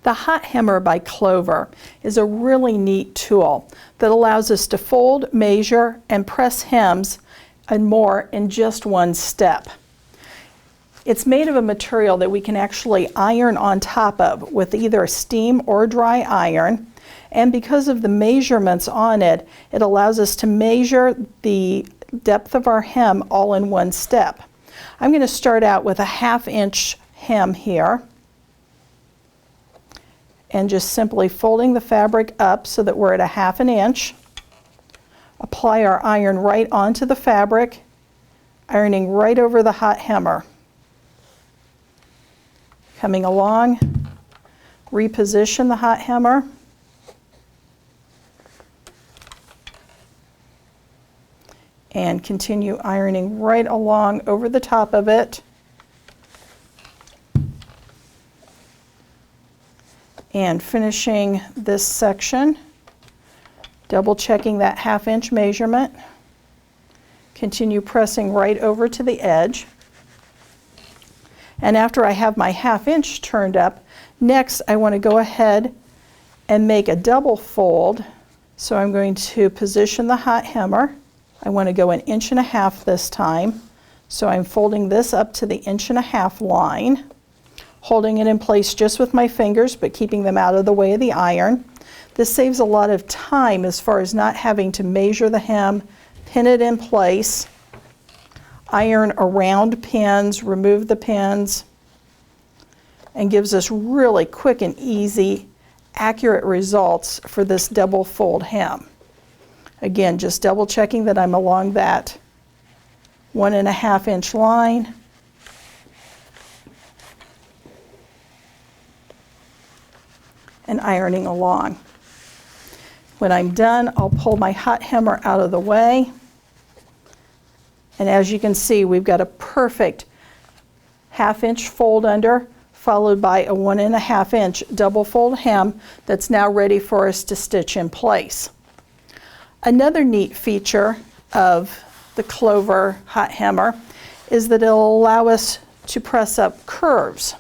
The hot hammer by Clover is a really neat tool that allows us to fold, measure, and press hems and more in just one step. It's made of a material that we can actually iron on top of with either a steam or dry iron, and because of the measurements on it, it allows us to measure the depth of our hem all in one step. I'm going to start out with a 1/2 inch hem here, and just simply folding the fabric up so that we're at a 1/2 inch. Apply our iron right onto the fabric, ironing right over the hot hammer. Coming along, reposition the hot hammer. And continue ironing right along over the top of it. And finishing this section, double checking that 1/2 inch measurement. Continue pressing right over to the edge. And after I have my 1/2 inch turned up, next I want to go ahead and make a double fold. So I'm going to position the hot hammer. I want to go 1.5 inches this time. So I'm folding this up to the 1.5 inch line, holding it in place just with my fingers, but keeping them out of the way of the iron. This saves a lot of time as far as not having to measure the hem, pin it in place, iron around pins, remove the pins, and gives us really quick and easy, accurate results for this double fold hem. Again, just double checking that I'm along that 1.5 inch line. And ironing along. When I'm done, I'll pull my hot hammer out of the way. And as you can see, we've got a perfect 1/2 inch fold under, followed by a 1.5 inch double fold hem that's now ready for us to stitch in place. Another neat feature of the Clover hot hammer is that it'll allow us to press up curves.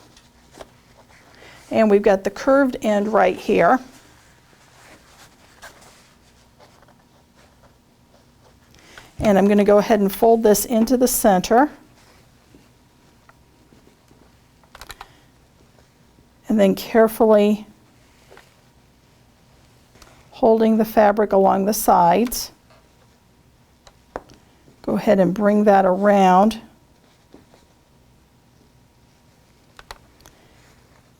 And we've got the curved end right here. And I'm going to go ahead and fold this into the center. And then carefully holding the fabric along the sides. Go ahead and bring that around.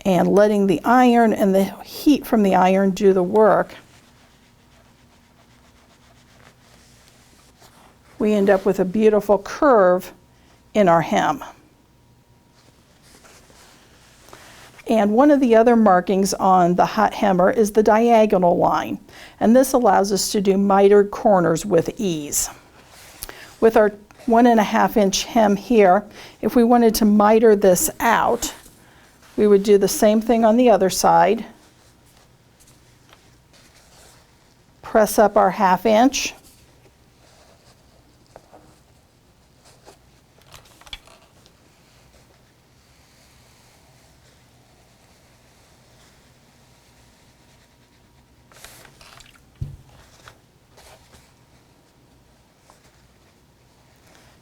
And letting the iron and the heat from the iron do the work. We end up with a beautiful curve in our hem. And one of the other markings on the hot hammer is the diagonal line. And this allows us to do mitered corners with ease. With our 1.5 inch hem here, if we wanted to miter this out, we would do the same thing on the other side. Press up our 1/2 inch.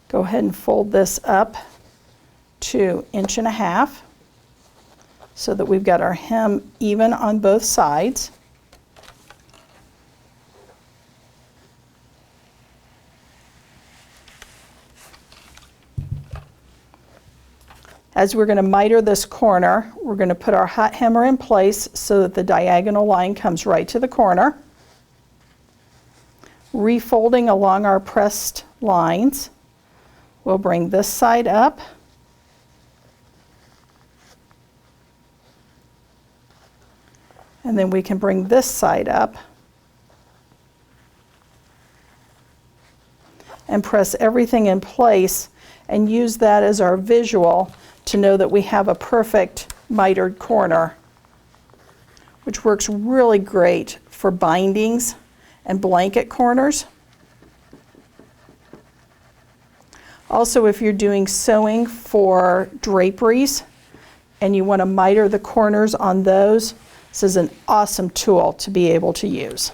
Go ahead and fold this up to 1.5 inches so that we've got our hem even on both sides. As we're going to miter this corner, we're going to put our hot hammer in place so that the diagonal line comes right to the corner. Refolding along our pressed lines. We'll bring this side up. And then we can bring this side up. And press everything in place and use that as our visual to know that we have a perfect mitered corner, which works really great for bindings and blanket corners. Also, if you're doing sewing for draperies and you want to miter the corners on those, this is an awesome tool to be able to use.